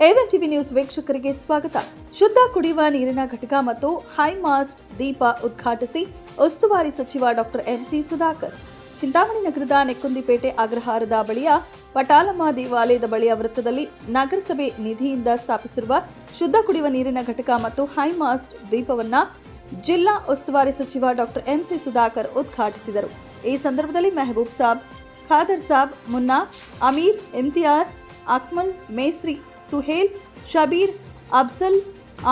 A1 TV news ವೀಕ್ಷಕರಿಗೆ ಸ್ವಾಗತ. ಶುದ್ಧ ಕುಡಿಯುವ ನೀರಿನ ಘಟಕ ಮತ್ತು ಹೈಮಾಸ್ಟ್ ದೀಪ ಉದ್ಘಾಟಿಸಿ ಉಸ್ತುವಾರಿ ಸಚಿವ ಡಾಕ್ಟರ್ ಎಂಸಿ ಸುಧಾಕರ್. ಚಿಂತಾಮಣಿ ನಗರದ ನೆಕ್ಕುಂದಿಪೇಟೆ ಅಗ್ರಹಾರದ ಬಳಿಯ ಪಟಾಲಮ್ಮ ದೇವಾಲಯದ ಬಳಿಯ ವೃತ್ತದಲ್ಲಿ ನಗರಸಭೆ ನಿಧಿಯಿಂದ ಸ್ಥಾಪಿಸಿರುವ ಶುದ್ಧ ಕುಡಿಯುವ ನೀರಿನ ಘಟಕ ಮತ್ತು ಹೈಮಾಸ್ಟ್ ದೀಪವನ್ನು ಜಿಲ್ಲಾ ಉಸ್ತುವಾರಿ ಸಚಿವ ಡಾಕ್ಟರ್ ಎಂಸಿ ಸುಧಾಕರ್ ಉದ್ಘಾಟಿಸಿದರು. ಈ ಸಂದರ್ಭದಲ್ಲಿ ಮೆಹಬೂಬ್ ಸಾಬ್, ಖಾದರ್ ಸಾಬ್, ಮುನ್ನಾ, ಅಮೀರ್, ಇಮ್ತಿಯಾಜ್, ಅಕ್ಮಲ್, ಮೇಸ್ರಿ, ಸುಹೇಲ್, ಶಬೀರ್, ಅಫ್ಜಲ್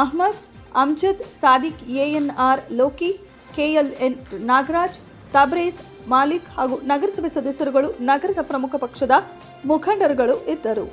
ಅಹ್ಮದ್, ಅಮ್ಜದ್, ಸಾದಿಕ್, ಎಎನ್ಆರ್, ಲೋಕಿ, ಕೆಎಲ್ಎನ್, ನಾಗರಾಜ್, ತಬ್ರೇಜ್, ಮಾಲಿಕ್ ಹಾಗೂ ನಗರಸಭೆ ಸದಸ್ಯರುಗಳು, ನಗರದ ಪ್ರಮುಖ ಪಕ್ಷದ ಮುಖಂಡರುಗಳು ಇದ್ದರು.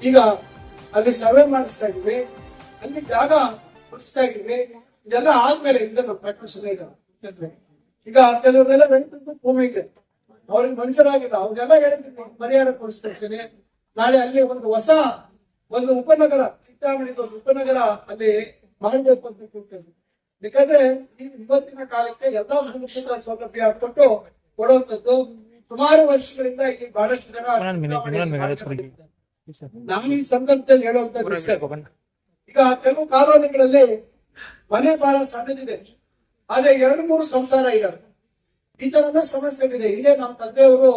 ಈಗ ಅಲ್ಲಿ ಸರ್ವೆ ಮಾಡಿಸ್ತಾ ಇದೀವಿ, ಅಲ್ಲಿ ಜಾಗ ಕೊಡಿಸ್ತಾ ಇದೀವಿ. ಇದೆಲ್ಲ ಆದ್ಮೇಲೆ ಪ್ರಾಕ್ಟೀಸ್ ಇದೆ. ಈಗ ಕೆಲವರೆಲ್ಲ ಭೂಮಿ ಇದೆ, ಅವ್ರಿಗೆ ಮಂಜೂರಾಗಿಲ್ಲ, ಅವ್ರಿಗೆಲ್ಲ ಹೇಳ್ತೀನಿ ಪರಿಹಾರ ಕೊಡಿಸ್ತಾ ಇರ್ತೀನಿ. ನಾಳೆ ಅಲ್ಲಿ ಒಂದು ಉಪನಗರ, ಚಿಂತಾಮಣಿ ಒಂದು ಉಪನಗರ ಅಲ್ಲಿ ಮಾಡಬೇಕು ಅಂತ ಕೇಳ್ತೇವೆ. ಯಾಕಂದ್ರೆ ಇವತ್ತಿನ ಕಾಲಕ್ಕೆ ಎಲ್ಲಾ ಮೂಲಭೂತ ಸೌಲಭ್ಯ ಕೊಟ್ಟು ಕೊಡುವಂಥದ್ದು. ಸುಮಾರು ವರ್ಷಗಳಿಂದ ಇಲ್ಲಿ ಬಹಳಷ್ಟು ಜನ ನಾನು ಈ ಸಂದರ್ಭದಲ್ಲಿ ಹೇಳುವಂತ ಈಗ ಕೆಲವು ಕಾಲೋನಿಗಳಲ್ಲಿ ಮನೆ ಬಹಳ ಸಣ್ಣದಿದೆ, ಆದ್ರೆ 2-3 ಸಂಸಾರ ಇರೋದು. ಈ ತರನೇ ಸಮಸ್ಯೆಗಳಿದೆ. ಇಲ್ಲೇ ನಮ್ಮ ತಂದೆಯವರು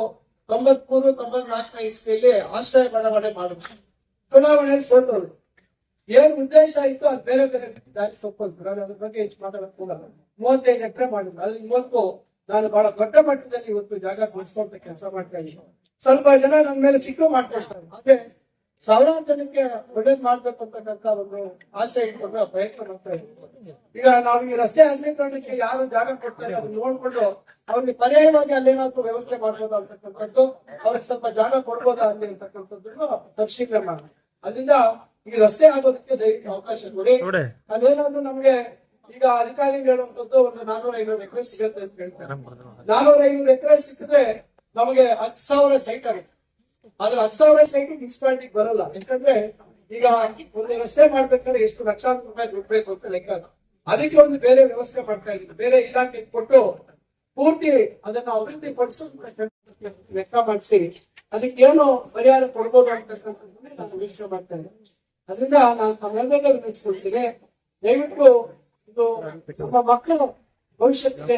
93-94 ಇಸ್ವಿಯಲ್ಲಿ ಆಶ್ರಯ ಬಡಾವಣೆ ಮಾಡಿದ್ರು. ಚುನಾವಣೆಯಲ್ಲಿ ಸೋತವರು. ಏನ್ ಉದ್ದೇಶ ಆಯ್ತು ಅದು ಬೇರೆ ಬೇರೆ ದಾರಿ ತಪ್ಪಿದ್ರು. ಅದ್ರ ಬಗ್ಗೆ ಹೆಚ್ಚು ಮಾತಾಡಕ್ ಹೋಗಲ್ಲ. 35 ಎಕರೆ ಮಾಡಿದ್ರು. ಅದ್ರ ಇವತ್ತು ನಾನು ಬಹಳ ದೊಡ್ಡ ಮಟ್ಟದಲ್ಲಿ ಇವತ್ತು ಜಾಗ ಕೊಡಿಸುವಂತ ಕೆಲಸ ಮಾಡ್ತಾ ಇದ್ದೀನಿ. ಸ್ವಲ್ಪ ಜನ ನನ್ನ ಮೇಲೆ ಸಿಕ್ಕು ಮಾಡ್ಕೊಳ್ತಾರೆ. ಆದ್ರೆ ಸಾವಿರಾರು ಜನಕ್ಕೆ ಒಳ್ಳೇದ್ ಮಾಡ್ಬೇಕು ಅಂತಕ್ಕಂಥ ಒಂದು ಆಸೆ ಇಟ್ಕೊಂಡು ಪ್ರಯತ್ನ ಮಾಡ್ತಾ ಇದ್ದೀವಿ. ಈಗ ನಾವು ಈ ರಸ್ತೆ ಅಗಲೀಕರಣಕ್ಕೆ ಯಾರು ಜಾಗ ಕೊಡ್ತಾರೆ ಅದನ್ನ ನೋಡ್ಕೊಂಡು ಅವ್ರಿಗೆ ಪರ್ಯಾಯವಾಗಿ ಅಲ್ಲೇನಾದ್ರು ವ್ಯವಸ್ಥೆ ಮಾಡ್ಬೋದಾ ಅಂತಕ್ಕಂಥದ್ದು, ಅವ್ರಿಗೆ ಸ್ವಲ್ಪ ಜಾಗ ಕೊಡ್ಬೋದಾ ಅಲ್ಲಿ ಅಂತಕ್ಕಂಥದ್ದನ್ನು ಪರಿಶೀಲನೆ ಮಾಡಿ ಅದರಿಂದ ಈ ರಸ್ತೆ ಆಗೋದಕ್ಕೆ ದಯವಿಟ್ಟು ಅವಕಾಶ ಕೊಡಿ. ಅಲ್ಲೇನಾದ್ರು ನಮ್ಗೆ ಈಗ ಅಧಿಕಾರಿಗಳು ಹೇಳುವಂಥದ್ದು ಒಂದು 400-500 ಎಕರೆ ಸಿಗುತ್ತೆ ಅಂತ ಹೇಳ್ತಾರೆ. 400-500 ಎಕರೆ ಸಿಕ್ಕಿದ್ರೆ ನಮಗೆ 10,000 ಸೈಟ್ ಆಗುತ್ತೆ. ಆದ್ರೆ 10,000 ಸೈಟ್ ಮುನ್ಸಿಪಾಲಿಟಿ ಬರಲ್ಲ. ಯಾಕಂದ್ರೆ ಈಗ ಒಂದು ರಸ್ತೆ ಮಾಡ್ಬೇಕಾದ್ರೆ ಎಷ್ಟು ಲಕ್ಷಾಂತರ ರೂಪಾಯಿ ದುಡ್ಡು ಬೇಕು ಅಂತ ಲೆಕ್ಕ. ಅದಕ್ಕೆ ಒಂದು ಬೇರೆ ವ್ಯವಸ್ಥೆ ಮಾಡ್ತಾ ಇದ್ದೀವಿ. ಬೇರೆ ಇಲಾಖೆ ಕೊಟ್ಟು ಪೂರ್ತಿ ಅದನ್ನ ಅಭಿವೃದ್ಧಿ ಪಡಿಸೋ ಲೆಕ್ಕ ಮಾಡಿಸಿ ಅದಕ್ಕೆ ಏನು ಪರಿಹಾರ ಕೊಡ್ಬೋದು ಅಂತಕ್ಕಂಥದ್ದನ್ನ ನಾನು ವೀಕ್ಷಣೆ ಮಾಡ್ತಾ ಇದ್ದೀನಿ. ಅದರಿಂದ ನಾನು ತಮ್ಮೆಲ್ಲರಿಗೂ ವಿನಂತಿಸ್ಕೊಳ್ತೀನಿ, ದಯವಿಟ್ಟು ಇದು ನಮ್ಮ ಮಕ್ಕಳ ಭವಿಷ್ಯಕ್ಕೆ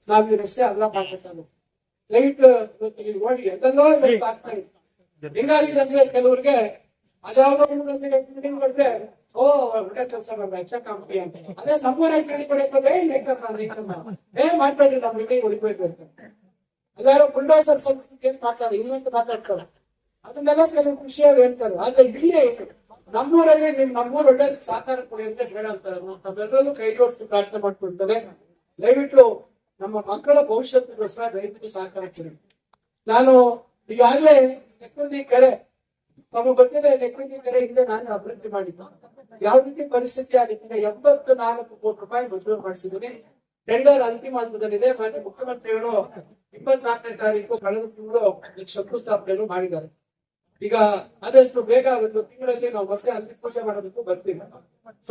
ನಾವು ಈ ರಸ್ತೆ ಅಲ್ಲ ಮಾಡ್ಬೇಕಾಗುತ್ತೆ. ದಯವಿಟ್ಟು ನೋಡಿ ಎಲ್ಲೆಲ್ಲೋ ಆಗ್ತಾ ಇದೆ. ಹಿಂಗಾಗಿದೆ ಅಂದ್ರೆ ಕೆಲವ್ರಿಗೆ ಅದಾವ ಬಂದ್ರೆ ಒಳ್ಳೆ ಕೆಲಸ ಕಂಪನಿ ಅಂತ ಅದೇ ನಮ್ಮೂರಾಗಿ ಮಾಡ್ಬೇಡ್ರಿ ನಮ್ಗೆ ಹೊಡಿಬೇಕು ಅಂತ ಅದಾರು ಬುಲ್ಡೋಸರ್ ಸಂಸ್ಥೆ ಮಾತಾಡ್ತಾರೆ, ಇನ್ನೊಂದು ಮಾತಾಡ್ತಾರೆ. ಅದನ್ನೆಲ್ಲ ಕೆಲವು ಖುಷಿಯಾಗಿ ಹೇಳ್ತಾರೆ. ಆದ್ರೆ ಇಲ್ಲಿ ನಮ್ಮೂರಲ್ಲಿ ನಮ್ಮೂರು ಒಳ್ಳೆ ಸಹಕಾರ ಕೊಡಿ ಅಂತ ಹೇಳಂತಾರೆ. ನಾವೆಲ್ಲರೂ ಕೈ ಜೋಡಿಸಿ ಪ್ರಾರ್ಥನೆ ಮಾಡ್ಕೊಳ್ತಾರೆ. ದಯವಿಟ್ಟು ನಮ್ಮ ಮಕ್ಕಳ ಭವಿಷ್ಯಕ್ಕೋಸ್ಕರ ದಯವಿಟ್ಟು ಸಹಕಾರ ಕೊಡಿ. ನಾನು ಈಗಾಗಲೇ ನೆಕ್ಕುಂದಿ ಕೆರೆ ತಮ್ಮ ಗೊತ್ತಿದೆ, ನೆಕ್ಕುಂದಿ ಕೆರೆ ಹಿಂದೆ ನಾನು ಅಭಿವೃದ್ಧಿ ಮಾಡಿದ್ದು. ಯಾವ ರೀತಿ ಪರಿಸ್ಥಿತಿ ಆಗುತ್ತೆ, 84 ಕೋಟಿ ರೂಪಾಯಿ ಮಂಜೂರು ಮಾಡಿಸಿದ್ದೀನಿ. ಟೆಂಡರ್ ಅಂತಿಮ ಹಂತದಲ್ಲಿದೆ. ಮಾನ್ಯ ಮುಖ್ಯಮಂತ್ರಿಗಳು 24ನೇ ತಾರೀಕು ಕಳೆದ ತಿಂಗಳು ಶಂಕುಸ್ಥಾಪನೆಯನ್ನು ಮಾಡಿದ್ದಾರೆ. ಈಗ ಆದಷ್ಟು ಬೇಗ ಒಂದು ತಿಂಗಳಲ್ಲಿ ನಾವು ಮತ್ತೆ ಅಲ್ಲಿ ಪೂಜೆ ಮಾಡೋದಕ್ಕೂ ಬರ್ತೀವಿ.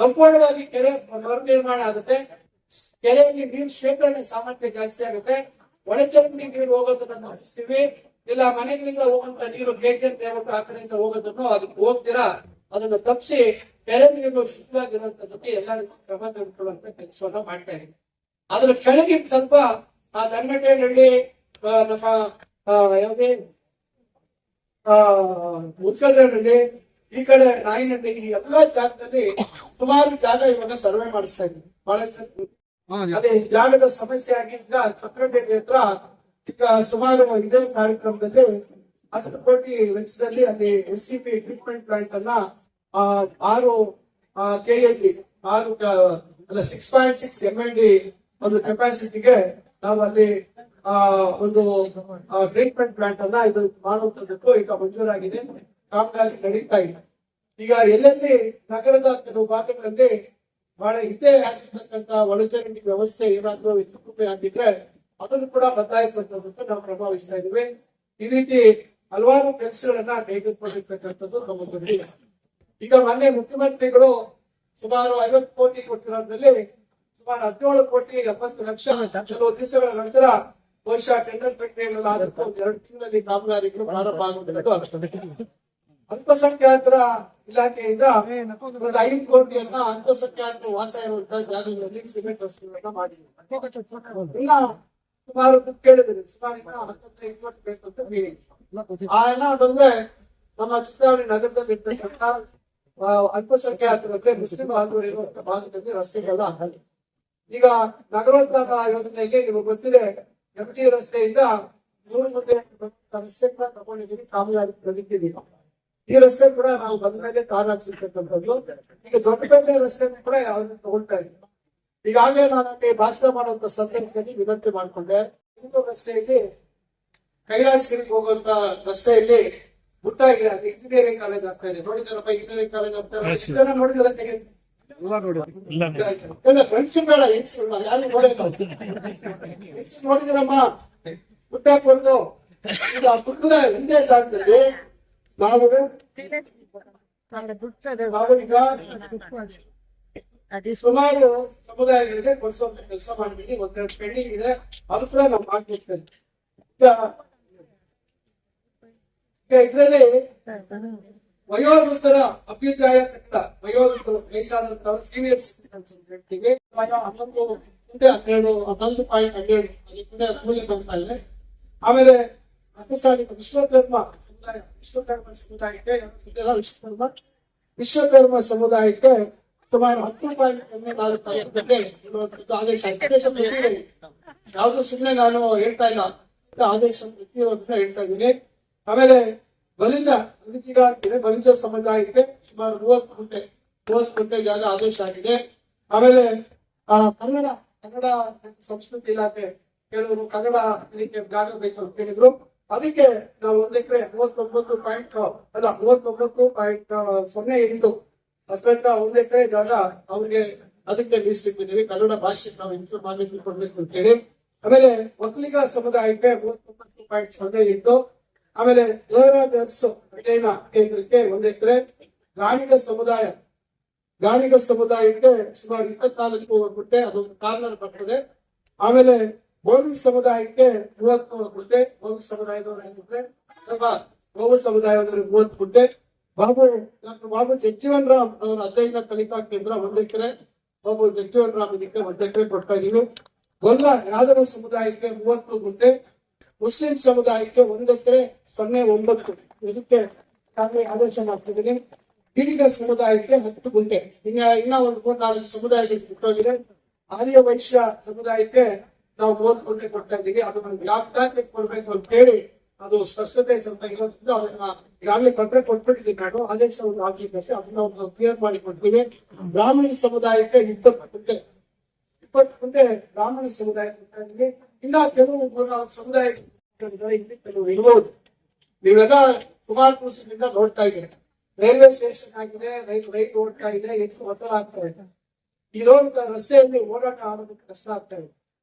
ಸಂಪೂರ್ಣವಾಗಿ ಕೆರೆ ಮರು ನಿರ್ಮಾಣ ಆಗುತ್ತೆ. ಕೆರೆಯಲ್ಲಿ ನೀರು ಶೇಖರಣೆ ಸಾಮರ್ಥ್ಯ ಜಾಸ್ತಿ ಆಗುತ್ತೆ. ಒಳಚರಂಡಿ ನೀರು ಹೋಗೋದನ್ನ ತಪ್ಪಿಸ್ತೀವಿ. ಇಲ್ಲ ಮನೆಗಳಿಂದ ಹೋಗುವಂತ ನೀರು ಬೇಕಂತ ಹೇಳ್ಬಿಟ್ಟು ಆ ಕಡೆಯಿಂದ ಹೋಗೋದನ್ನು ಅದಕ್ಕೆ ಹೋಗ್ತೀರಾ ಅದನ್ನ ತಪ್ಪಿಸಿ ಕೆರೆ ನೀರು ಶುದ್ಧವಾಗಿರುವಂತದಕ್ಕೆ ಎಲ್ಲ ಕ್ರಮ ತೆಗೆದುಕೊಳ್ಳುವಂತ ಕೆಲಸವನ್ನ ಮಾಡ್ತಾ ಇದ್ದೀವಿ. ಅದ್ರ ಕೆಳಗೆ ಸ್ವಲ್ಪ ಆ ದಂಡಟೆಹಳ್ಳಿ ನಮ್ಮ ಯಾವುದೇ ಉತ್ಕಲದಲ್ಲಿ ಈ ಕಡೆ ನಾಯಿನಹಳ್ಳಿ ಈ ಎಲ್ಲಾ ಜಾಗದಲ್ಲಿ ಸುಮಾರು ಜಾಗ ಇವಾಗ ಸರ್ವೆ ಮಾಡಿಸ್ತಾ ಇದ್ದೀವಿ. ಬಹಳ ಅದೇ ಜಾಗದ ಸಮಸ್ಯೆ ಆಗಿದ್ದ ಸಕ್ರೆಟರಿ ಹತ್ರ ಈಗ ಸುಮಾರು ಇದೇ ಕಾರ್ಯಕ್ರಮದಲ್ಲಿ 10 ಕೋಟಿ ವೆಚ್ಚದಲ್ಲಿ ಅಲ್ಲಿ STP ಟ್ರೀಟ್ಮೆಂಟ್ ಪ್ಲಾಂಟ್ ಅನ್ನ 6 KLD 6.6 MLD ಒಂದು ಕೆಪಾಸಿಟಿಗೆ ನಾವು ಅಲ್ಲಿ ಒಂದು ಟ್ರೀಟ್ಮೆಂಟ್ ಪ್ಲಾಂಟ್ ಅನ್ನ ಇದು ಮಾಡುವಂತದ್ದಕ್ಕೂ ಈಗ ಮಂಜೂರಾಗಿದೆ, ಕಾಮಗಾರಿ ನಡೀತಾ ಇದೆ. ಈಗ ಎಲ್ಲೆಲ್ಲಿ ನಗರದ ಕೆಲವು ಭಾಗಗಳಲ್ಲಿ ಬಹಳ ಇದೇ ಆಗಿರ್ತಕ್ಕಂಥ ಒಳಚರಂಡಿ ವ್ಯವಸ್ಥೆ ಏನಾದ್ರೂ ಹೆಚ್ಚುಕಮ್ಮಿ ಆಗಿದ್ರೆ ಅದನ್ನು ಕೂಡ ಬದಲಾಯಿಸುವಂತದ್ದಕ್ಕೆ ನಾವು ಕ್ರಮ ವಹಿಸ್ತಾ ಇದ್ದೀವಿ. ಈ ರೀತಿ ಹಲವಾರು ಕೆಲಸಗಳನ್ನ ಕೈಗೆತ್ತಿಕೊಂಡಿರ್ತಕ್ಕಂಥದ್ದು ನಮ್ಮ ಜೊತೆ. ಈಗ ಮೊನ್ನೆ ಮುಖ್ಯಮಂತ್ರಿಗಳು ಸುಮಾರು 50 ಕೋಟಿ ಕೊಟ್ಟಿರೋದ್ರಲ್ಲಿ ಸುಮಾರು 17 ಕೋಟಿ 70 ಲಕ್ಷ ಕೆಲವು ದಿವಸಗಳ ನಂತರ ಬಹುಶಃ ಟೆಂಡರ್ ಪ್ರಕ್ರಿಯೆಗಳು ಆದಷ್ಟು 2 ತಿಂಗಳಲ್ಲಿ ಕಾಮಗಾರಿಗಳು ಪ್ರಾರಂಭ ಆಗುವುದು. ಅಲ್ಪಸಂಖ್ಯಾತರ ಇಲಾಖೆಯಿಂದ ಒಂದು 5 ಕೋಟಿಯನ್ನ ಅಲ್ಪಸಂಖ್ಯಾತರು ವಾಸ ಇರುವಂತಹ ಜಾಗಗಳಲ್ಲಿ ಸಿಮೆಂಟ್ ರಸ್ತೆಗಳನ್ನ ಮಾಡಿದ್ದೀವಿ. ಇನ್ನ ಸುಮಾರು ದುಡ್ಡು ಕೇಳಿದ್ರು, ಸುಮಾರು 10-20 ಬೇಕು ಅಂತ ಮೀರಿ ಆ ಹಣ ಬಂದ್ರೆ ನಮ್ಮ ಚಿತ್ರಹಳ್ಳಿ ನಗರದಲ್ಲಿ ಇರ್ತಕ್ಕಂಥ ಅಲ್ಪಸಂಖ್ಯಾತರಿಗೆ ಮುಸ್ಲಿಂ ಬಾಂಧವರು ಇರುವಂತಹ ಭಾಗದಲ್ಲಿ ರಸ್ತೆಗಳು ಆಗಲ್ಲ. ಈಗ ನಗರೋದ್ಧಾರ ಯೋಜನೆಗೆ ನಿಮಗೆ ಗೊತ್ತಿದೆ, MG ರಸ್ತೆಯಿಂದ 3 ಮುಂದೆ ರಸ್ತೆ ಕೂಡ ತಗೊಂಡಿದ್ದೀವಿ, ಕಾಮಗಾರಿ ಪ್ರಗತಿದ್ದೀವಿ. ಈ ರಸ್ತೆ ಕೂಡ ನಾವು ಬಂದ ಮೇಲೆ ಕಾರ್ ಹಾಕ್ಸಿರ್ತಕ್ಕಂಥದ್ದು. ಈಗ ದೊಡ್ಡಪೇಟೆ ರಸ್ತೆ ಕೂಡ ಯಾವ್ದು ತಗೊಳ್ತಾ ಇದ್ದೀವಿ. ಈಗಾಗಲೇ ನಾನು ಭಾಷಣ ಮಾಡುವಂತ ಸಂದರ್ಭದಲ್ಲಿ ವಿನಂತಿ ಮಾಡ್ಕೊಂಡೆ, ರಸ್ತೆಯಲ್ಲಿ ಕೈಲಾಸಗಿರಿಗೆ ಹೋಗುವಂತ ರಸ್ತೆಯಲ್ಲಿ ಮುಟ್ಟಾಗಿದೆ, ಅದು ಇಂಜಿನಿಯರಿಂಗ್ ಕಾಲೇಜ್ ಆಗ್ತಾ ಇದೆ. ನೋಡಿದಾರಪ್ಪ ಇಂಜಿನಿಯರಿಂಗ್ ಕಾಲೇಜ್ ಆಗ್ತಾ ಇದೆ, ನೋಡಿದಾರೆ ಫ್ರೆಂಡ್ಸ್ ಬೇಡ, ಯಾರು ನೋಡಿದ್ರಮ್ಮ ಮುಟ್ಟಾಕೊಂಡು ಈಗ ಪುಟ್ಟದ ಹಿಂದೆ ಜಾಗದಲ್ಲಿ ನಾವು ಈಗ ಸುಮಾರು ಸಮುದಾಯಗಳಿಗೆ ಕೊಡಿಸುವಂತ ಕೆಲಸ ಮಾಡಿದೀವಿ. 1-2 ಪೆಂಡಿಂಗ್ ಇದೆ, ಅದು ಕೂಡ ನಾವು ಮಾಡ್ತಿರ್ತೇವೆ. ಇದರಲ್ಲಿ ವಯೋವೃದ್ಧರ ಅಭ್ಯುದಯ ಕಟ್ಟಡ, ವಯೋವೃದ್ಧರು ವಯಸ್ಸಾದಂತವರು ಸೀನಿಯರ್ ವ್ಯಕ್ತಿಗೆ 11.12 ಮೂಲ್ಯ ಬರ್ತಾ ಇದೆ. ಆಮೇಲೆ ಅರ್ಥಸಾಲಿಕ ವಿಶ್ವಕರ್ಮ ಸಮುದಾಯಕ್ಕೆ ಸುಮಾರು 10.04 ಆದೇಶ ಯಾವ್ದು ಸುಮ್ಮನೆ ನಾನು ಹೇಳ್ತಾ ಇಲ್ಲ, ಆದೇಶ ಹೇಳ್ತಾ ಇದ್ದೀನಿ. ಆಮೇಲೆ ಬಲಿಜ ಸಮುದಾಯಕ್ಕೆ ಸುಮಾರು 30 ಗುಂಟೆ ಜಾಗ ಆದೇಶ ಆಗಿದೆ. ಆಮೇಲೆ ಕನ್ನಡ ಸಂಸ್ಕೃತಿ ಇಲಾಖೆ ಕೆಲವರು ಕನ್ನಡ ಇದಕ್ಕೆ ಜಾಗ ಬೇಕು ಅಂತ ಕೇಳಿದ್ರು, ಅದಕ್ಕೆ ನಾವು 1 ಎಕರೆ 39.08 ಅದರಿಂದ 1 ಎಕರೆ ಜಾಗ ಅವ್ರಿಗೆ ಅದಕ್ಕೆ ಮೀಸಲಿಟ್ಟಿದ್ದೀವಿ. ಕನ್ನಡ ಭಾಷೆ ನಾವು ಇಂಪ್ರೂವ್ ಮಾಡಲಿಕ್ಕೆ ಕೊಡ್ಬೇಕು ಅಂತೇಳಿ. ಆಮೇಲೆ ಒಕ್ಕಲಿಗರ ಸಮುದಾಯಕ್ಕೆ 39.08. ಆಮೇಲೆ ದೇವರಾಜ ಅಧ್ಯಯನ ಕೇಂದ್ರಕ್ಕೆ 1 ಎಕರೆ. ಗಾಣಿಗ ಸಮುದಾಯಕ್ಕೆ ಸುಮಾರು 24 ಗುಂಟೆ, ಅದೊಂದು ಕಾರ್ನರ್ ಬರ್ತದೆ. ಆಮೇಲೆ ಗೋವಿ ಸಮುದಾಯಕ್ಕೆ 33 ಗುಂಟೆ, ಗೋವಿ ಸಮುದಾಯದವರು 5 ಗುಂಟೆ, ಗೋವು ಸಮುದಾಯದವರು 30 ಗುಂಟೆ. ಬಾಬು ಜಗಜೀವನ್ ರಾಮ್ ಅವರ ಅಧ್ಯಯನ ಕಲಿಕಾ ಕೇಂದ್ರ 1 ಎಕರೆ. ಬಾಬು ಜಗಜೀವನ್ ರಾಮ್ ಇದಕ್ಕೆ 1 ಎಕರೆ ಕೊಡ್ತಾ ಇದೀವಿ. ಗೊಲ್ಲ ಯಾದವ ಸಮುದಾಯಕ್ಕೆ 30 ಗುಂಟೆ, ಮುಸ್ಲಿಂ ಸಮುದಾಯಕ್ಕೆ 1 ಎಕರೆ 0.9 ಇದಕ್ಕೆ ಆದೇಶ ಮಾಡ್ತಿದ್ದೀನಿ. ಹಿರಿಯ ಸಮುದಾಯಕ್ಕೆ 10 ಗುಂಟೆ. ಇನ್ನ ಒಂದು 4 ಸಮುದಾಯಗಳಿಗೆ ಬಿಟ್ಟೋಗಿದೆ. ಆರ್ಯ ವೈಶ್ಯ ಸಮುದಾಯಕ್ಕೆ ನಾವು 30 ಗುಂಟೆ ಕೊಡ್ತಾ ಇದ್ದೀವಿ. ಅದನ್ನ ಯಾವ ಕೊಡ್ಬೇಕು ಅಂತ ಹೇಳಿ ಅದು ಸ್ಪಷ್ಟತೆ ಸ್ವಲ್ಪ ಇರೋದ್ರಿಂದ ಅದನ್ನ ಈಗಾಗಲೇ ಪತ್ರ ಕೊಟ್ಬಿಟ್ಟಿದ್ದೀನಿ ನಾನು, ಆದೇಶವನ್ನು ಹಾಕಿದ್ದಕ್ಕೆ ಅದನ್ನ ಒಂದು ಕ್ಲಿಯರ್ ಮಾಡಿ ಕೊಡ್ತೀವಿ. ಬ್ರಾಹ್ಮಣ ಸಮುದಾಯಕ್ಕೆ 20 ಗುಂಟೆ ಬ್ರಾಹ್ಮಣ ಸಮುದಾಯ ಕೊಡ್ತಾ ಇದ್ದೀವಿ. ಇನ್ನ ಕೆಲವು ಸಮುದಾಯ ಕೆಲವು ಇರ್ಬೋದು. ನೀವೆಲ್ಲ ಸುಮಾರು ದಿವಸದಿಂದ ನೋಡ್ತಾ ಇದ್ದೀರಿ, ರೈಲ್ವೆ ಸ್ಟೇಷನ್ ಆಗಿದೆ, ರೈಲ್ ಓಡ್ತಾ ಇದೆ, ಎಷ್ಟು ಒತ್ತಡ ಆಗ್ತಾ ಇದೆ. ಇರೋಂತ ರಸ್ತೆಯಲ್ಲಿ ಓಡಾಟ ಆಡೋದಕ್ಕೆ ಕಷ್ಟ ಆಗ್ತಾ ಇದೆ.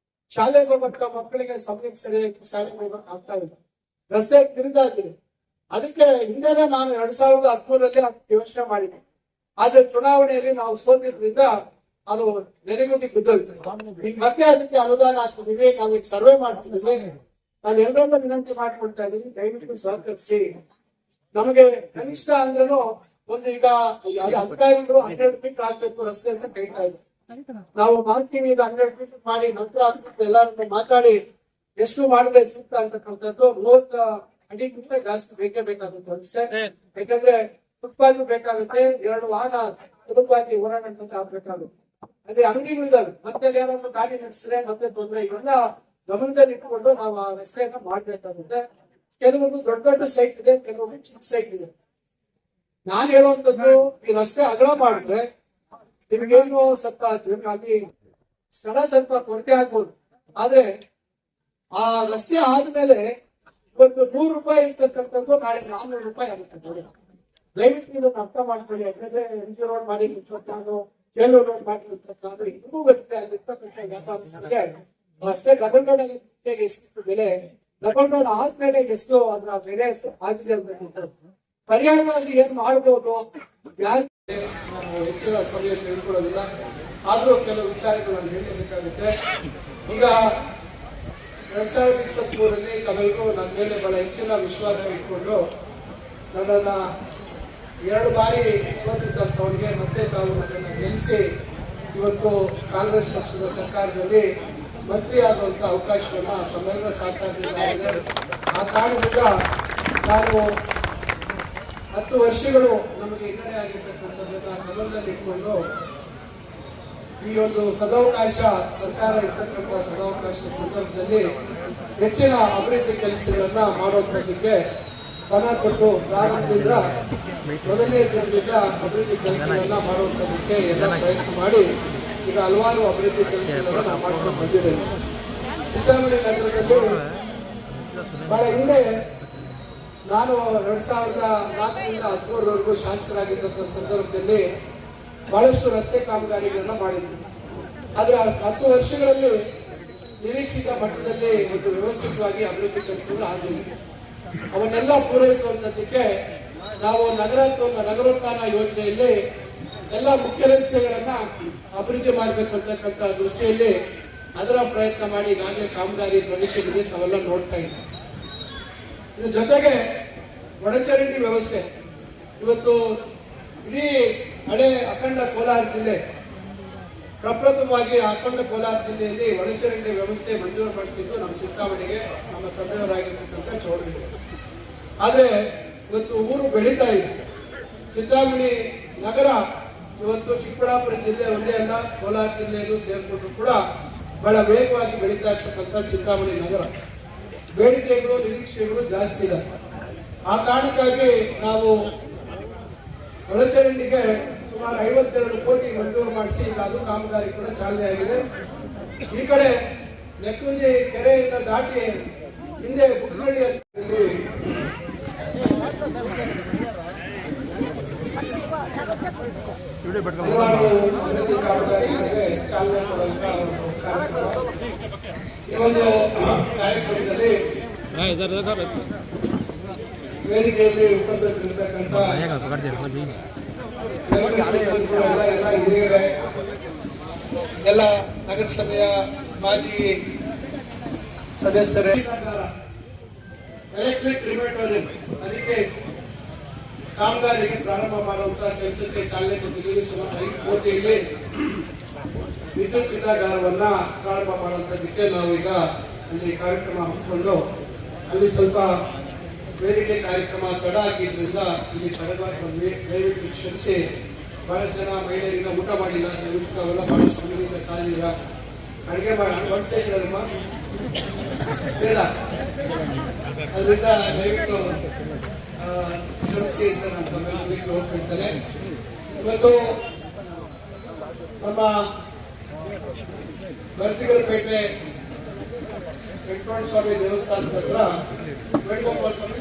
ಶಾಲೆಗೆ ಹೋಗಕ್ಕ ಮಕ್ಕಳಿಗೆ ಸಮಯಕ್ಕೆ ಸರಿಯಾಗಿ ಶಾಲೆಗೆ ಹೋಗಕ್ ಆಗ್ತಾ ಇಲ್ಲ, ರಸ್ತೆ ಕಿರಿದಾಗಿದೆ. ಅದಕ್ಕೆ ಹಿಂದೆನೆ ನಾನು 2013ರಲ್ಲಿ ಯೋಚನೆ ಮಾಡಿದ್ದೆ. ಆದ್ರೆ ಚುನಾವಣೆಯಲ್ಲಿ ನಾವು ಸೋತಿದ್ರಿಂದ ಅದು ನೆರೆಗುದಿ ಬಿದ್ದೋಯ್ತು. ಈಗ ಮತ್ತೆ ಅದಕ್ಕೆ ಅನುದಾನ ಹಾಕ್ತಿದೀವಿ, ನಾವೀಗ ಸರ್ವೆ ಮಾಡ್ತಿದ್ದೀವಿ. ನಾನು ಎಲ್ಲರನ್ನ ವಿನಂತಿ ಮಾಡ್ಕೊಳ್ತಾ ಇದ್ದೀನಿ, ದಯವಿಟ್ಟು ಸಹಕರಿಸಿ. ನಮಗೆ ಕನಿಷ್ಠ ಅಂದ್ರೂ ಒಂದು ಈಗ ಅಧಿಕಾರಿಗಳು 12 ಫೀಟ್ ಹಾಕ್ಬೇಕು ರಸ್ತೆ ಅಂತ ಕೇಳ್ತಾ ಇದ್ದಾರೆ. ನಾವು ಮಾಡ್ತೀವಿ, ಈಗ 12 ಫೀಟ್ ಮಾಡಿ ನಂತರ ಎಲ್ಲರನ್ನ ಮಾತಾಡಿ ಎಷ್ಟು ಮಾಡಿದ್ರೆ ಸೂಕ್ತ ಅಂತಕ್ಕಂಥದ್ದು 30 ಅಡಿಗಿಂತ ಜಾಸ್ತಿ ಬೇಕೇ ಬೇಕಾಗುತ್ತೆ ಅನ್ಸೆ. ಯಾಕಂದ್ರೆ ಫುಟ್ಪಾತ್ ಬೇಕಾಗುತ್ತೆ, 2 ವಾಹನ ಸುಲಭವಾಗಿ ಓಡಾಡುವಂತ ಆಗ್ಬೇಕಾಗುತ್ತೆ. ಅದೇ ಅಂಗಡಿಗಳಿದಾವೆ, ಮತ್ತೆ ಯಾರಾದ್ರೂ ಗಾಡಿ ನಡೆಸಿದ್ರೆ ಮತ್ತೆ ತೊಂದರೆ. ಇವೆಲ್ಲ ಗಮನದಲ್ಲಿ ಇಟ್ಟುಕೊಂಡು ನಾವು ಆ ರಸ್ತೆಯನ್ನ ಮಾಡ್ಬೇಕಾಗುತ್ತೆ. ಕೆಲವೊಂದು ದೊಡ್ಡ ದೊಡ್ಡ ಸೈಟ್ ಇದೆ, ಕೆಲವೊಂದು ಚಿಕ್ಕ ಸೈಟ್ ಇದೆ. ನಾನು ಹೇಳುವಂತದ್ದು ಈ ರಸ್ತೆ ಅಗಲ ಮಾಡಿದ್ರೆ ನಿಮ್ಗೇನು ಸ್ವಲ್ಪ ಅಲ್ಲಿ ಸ್ಥಳ ಸ್ವಲ್ಪ ಕೊರತೆ ಆಗ್ಬೋದು. ಆದ್ರೆ ಆ ರಸ್ತೆ ಆದ್ಮೇಲೆ ಇವತ್ತು 100 ರೂಪಾಯಿ ಇರ್ತಕ್ಕಂಥದ್ದು ನಾಳೆ 400 ರೂಪಾಯಿ ಆಗುತ್ತೆ. ದಯವಿಟ್ಟು ಇದನ್ನು ಅರ್ಥ ಮಾಡ್ಕೊಳ್ಳಿ. ಯಾಕಂದ್ರೆ MG ರೋಡ್ ಮಾಡಿ 24, ಬೇಲೂರು ರೋಡ್ ಮಾಡಿ 24, ಇನ್ನೂ ಗೊತ್ತಿದೆ ಅಲ್ಲಿರ್ತಕ್ಕಂಥ ವ್ಯಾಪಾರಸ್ಥರಿಗೆ ರಸ್ತೆ ಡಬಲ್ ರೋಡ್ ಎಷ್ಟು ಬೆಲೆ, ಡಬಲ್ ರೋಡ್ ಆದ್ಮೇಲೆ ಎಷ್ಟು ಅದರ ಬೆಲೆ ಆಗಿದೆ ಅಂತ ಪರ್ಯಾಯವಾಗಿ ಏನ್ ಮಾಡ್ಬೋದು, ಯಾರು ಹೆಚ್ಚಿನ ಸಮಯ ತೆಗೆದುಕೊಳ್ಳೋದಿಲ್ಲ. ಆದ್ರೂ ಕೆಲವು ವಿಚಾರಗಳನ್ನು ಹೇಳಬೇಕಾಗುತ್ತೆ. ಈಗ 2023ರಲ್ಲಿ ತಾವೆಲ್ಲರೂ ನನ್ನ ಮೇಲೆ ಬಹಳ ಹೆಚ್ಚಿನ ವಿಶ್ವಾಸ ಇಟ್ಕೊಂಡು ನನ್ನನ್ನ 2 ಬಾರಿ ಸೋತಿದ್ದಂಥವ್ರಿಗೆ ಮತ್ತೆ ತಾವು ನನ್ನನ್ನು ಗೆಲ್ಲಿಸಿ ಇವತ್ತು ಕಾಂಗ್ರೆಸ್ ಪಕ್ಷದ ಸರ್ಕಾರದಲ್ಲಿ ಮಂತ್ರಿ ಆಗುವಂತ ಅವಕಾಶವನ್ನ ತಮ್ಮೆಲ್ಲರ ಸಾಕಾಗಿದೆ. ಆ ಕಾರಣದಿಂದ ನಾನು 10 ವರ್ಷಗಳು ನಮಗೆ ಹಿನ್ನಡೆ ಆಗಿರ್ತಕ್ಕಂಥದ್ದನ್ನ ಗಮನದಲ್ಲಿ ಇಟ್ಕೊಂಡು ಈ ಒಂದು ಸದಾವಕಾಶ ಸರ್ಕಾರ ಇರ್ತಕ್ಕಂಥ ಸದಾವಕಾಶ ಸಂದರ್ಭದಲ್ಲಿ ಹೆಚ್ಚಿನ ಅಭಿವೃದ್ಧಿ ಕೆಲಸಗಳನ್ನ ಮಾಡೋದಕ್ಕೆ ಪಣ ಕೊಟ್ಟು ಪ್ರಾರಂಭದಿಂದ ಮೊದಲನೇ ದಿನದಿಂದ ಅಭಿವೃದ್ಧಿ ಕೆಲಸಗಳನ್ನ ಮಾಡುವಂತದಕ್ಕೆ ಎಲ್ಲ ಪ್ರಯತ್ನ ಮಾಡಿ ಈಗ ಹಲವಾರು ಅಭಿವೃದ್ಧಿ ಕೆಲಸಗಳನ್ನ ನಾವು ಮಾಡ್ಕೊಂಡು ಬಂದಿದ್ದೇವೆ. ಚಿಂತಾಮಣಿ ನಗರದಲ್ಲಿ ಬಹಳ ಹಿಂದೆ ನಾನು 2004ರಿಂದ 2013ವರೆಗೂ ಶಾಸಕರಾಗಿದ್ದಂಥ ಸಂದರ್ಭದಲ್ಲಿ ಬಹಳಷ್ಟು ರಸ್ತೆ ಕಾಮಗಾರಿಗಳನ್ನ ಮಾಡಿದ್ವಿ. ಆದ್ರೆ 10 ವರ್ಷಗಳಲ್ಲಿ ನಿರೀಕ್ಷಿತ ಮಟ್ಟದಲ್ಲಿ ಒಂದು ವ್ಯವಸ್ಥಿತವಾಗಿ ಅಭಿವೃದ್ಧಿ ಕೆಲಸಗಳು ಆಗಲಿಲ್ಲ. ಅವನ್ನೆಲ್ಲ ಪೂರೈಸುವಂತದಕ್ಕೆ ನಾವು ನಗರೋತ್ಥಾನ ಯೋಜನೆಯಲ್ಲಿ ಎಲ್ಲ ಮುಖ್ಯ ರಸ್ತೆಗಳನ್ನ ಅಭಿವೃದ್ಧಿ ಮಾಡಬೇಕು ಅಂತಕ್ಕಂಥ ದೃಷ್ಟಿಯಲ್ಲಿ ಅದರ ಪ್ರಯತ್ನ ಮಾಡಿ ಈಗಾಗಲೇ ಕಾಮಗಾರಿ ಪ್ರಗತಿಗೆ ತಾವೆಲ್ಲ ನೋಡ್ತಾ ಇದ್ದೀವಿ. ಇದ್ರ ಜೊತೆಗೆ ಒಳಚರಂಡಿ ವ್ಯವಸ್ಥೆ ಇವತ್ತು ಇಡೀ ಹಳೆ ಅಖಂಡ ಕೋಲಾರ ಜಿಲ್ಲೆ ಪ್ರಪ್ರಥಮವಾಗಿ ಅಖಂಡ ಕೋಲಾರ ಜಿಲ್ಲೆಯಲ್ಲಿ ಒಳಚರಂಡಿ ವ್ಯವಸ್ಥೆ ಮಂಜೂರು ಮಾಡಿಸಿದ್ದು ನಮ್ಮ ಚಿಂತಾಮಣಿಗೆ, ನಮ್ಮ ತಂದೆಯವರಾಗಿರ್ತಕ್ಕಂಥ ಚೌಡರಿಗೆ. ಆದ್ರೆ ಇವತ್ತು ಊರು ಬೆಳೀತಾ ಇದೆ. ಚಿಂತಾಮಣಿ ನಗರ ಇವತ್ತು ಚಿಕ್ಕಬಳ್ಳಾಪುರ ಜಿಲ್ಲೆ ಒಂದೇ ಅಲ್ಲ, ಕೋಲಾರ ಜಿಲ್ಲೆಯಲ್ಲೂ ಸೇರ್ಕೊಂಡು ಕೂಡ ಬಹಳ ವೇಗವಾಗಿ ಬೆಳೀತಾ ಇರ್ತಕ್ಕಂಥ ಚಿಂತಾಮಣಿ ನಗರ ಬೇಡಿಕೆಗಳು ನಿರೀಕ್ಷೆಗಳು ಜಾಸ್ತಿ ಇದೆ. ಆ ಕಾರಣಕ್ಕಾಗಿ ನಾವು ಒಳಚರಂಡಿಗೆ ಸುಮಾರು 52 ಕೋಟಿ ಮಂಜೂರು ಮಾಡಿಸಿ ಈಗ ಅದು ಕಾಮಗಾರಿ ಕೂಡ ಚಾಲನೆ ಆಗಿದೆ. ಈ ಕಡೆ ನೆಕ್ಕುಂಜಿ ಕೆರೆಯಿಂದ ದಾಟಿ ಹಿಂದೆ ಬುಕ್ಕಳ್ಳಿಯಲ್ಲಿ ಹಲವಾರು ಅಭಿವೃದ್ಧಿ ಕಾಮಗಾರಿಗಳಿಗೆ ಚಾಲನೆ ಕೊಡುವಂತ ಒಂದು ಕಾರ್ಯಕ್ರಮ. ಈ ಒಂದು ಕಾರ್ಯಕ್ರಮದಲ್ಲಿ ವೇದಿಕೆಯಲ್ಲಿ ಉಪಸ್ಥಿತರಿರ್ತಕ್ಕಂಥ ಎಲ್ಲ ಹಿರಿಯರೇ, ಎಲ್ಲ ನಗರಸಭೆಯ ಮಾಜಿ ಸದಸ್ಯರೇ, ಎಲೆಕ್ಟ್ರಿಕ್ ರಿಮೋಟೋರಿಯಂ ಅದಕ್ಕೆ ಕಾಮಗಾರಿಗೆ ಪ್ರಾರಂಭ ಮಾಡುವಂತ ಕೆಲಸಕ್ಕೆ ಚಾಲನೆ ಕೊಟ್ಟಿದ್ದೀವಿ. ಸುಮಾರು 5 ಕೋಟಿಯಲ್ಲಿ ವಿದ್ಯುತ್ ಚಿತಾಗಾರವನ್ನ ಪ್ರಾರಂಭ ಮಾಡುವಂತದಕ್ಕೆ ನಾವು ಈಗ ಅಲ್ಲಿ ಕಾರ್ಯಕ್ರಮ ಹಮ್ಮಿಕೊಂಡು ಅಲ್ಲಿ ಸ್ವಲ್ಪ ವೇದಿಕೆ ಕಾರ್ಯಕ್ರಮ ತಡ ಆಗಿದ್ರಿಂದ ಇಲ್ಲಿ ತಡವಾಗಿ ಬಂದ್ವಿ. ದಯವಿಟ್ಟು ಕ್ಷಮಿಸಿ. ಬಹಳಷ್ಟು ಜನ ಮಹಿಳೆಯರಿಂದ ಊಟ ಮಾಡಿಲ್ಲ, ದಯವಿಟ್ಟು ಅವೆಲ್ಲ ಬಹಳ ಸಮಯದಿಂದ ಕಾದಿಲ್ಲ. ಅಡುಗೆ ಬಡಿಸಿದ್ರಮ್ಮ ಬೇಡ, ಅದರಿಂದ ದಯವಿಟ್ಟು ಕ್ಷಮಿಸಿ ಅಂತ ನಾನು ತಮ್ಮೆಲ್ಲರಿಗೂ ಹೋಗ್ಬಿಡ್ತೇನೆ. ಇವತ್ತು ನಮ್ಮ ಬರ್ತಿಗರಪೇಟೆ ವೆಂಕಟರಮಣ ಸ್ವಾಮಿ ದೇವಸ್ಥಾನದ ಹತ್ರ ವೇಣುಗೋಪಾಲ ಸ್ವಾಮಿ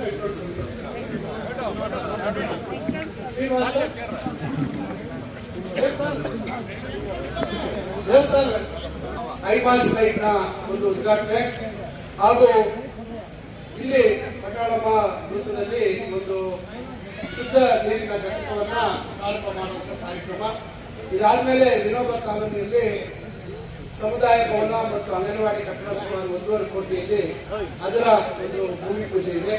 ಶ್ರೀನಿವಾಸ ದೇವಸ್ಥಾನ ಐಮಾಸ್ ಲೈಟ್ ನ ಒಂದು ಉದ್ಘಾಟನೆ ಹಾಗೂ ಇಲ್ಲಿ ಪಟಾಳಮ್ಮ ವೃತ್ತದಲ್ಲಿ ಒಂದು ಶುದ್ಧ ನೀರಿನ ಘಟಕವನ್ನ ಪ್ರಾರಂಭ ಮಾಡುವಂತ ಕಾರ್ಯಕ್ರಮ. ಇದಾದ್ಮೇಲೆ ವಿನೋಬ ಕಾಲೋನಿಯಲ್ಲಿ ಸಮುದಾಯ ಭವನ ಮತ್ತು ಅಂಗನವಾಡಿ ಕಟ್ಟಡ ಸುಮಾರು 1.5 ಕೋಟಿಯಲ್ಲಿ ಅದರ ಒಂದು ಭೂಮಿ ಪೂಜೆ ಇದೆ.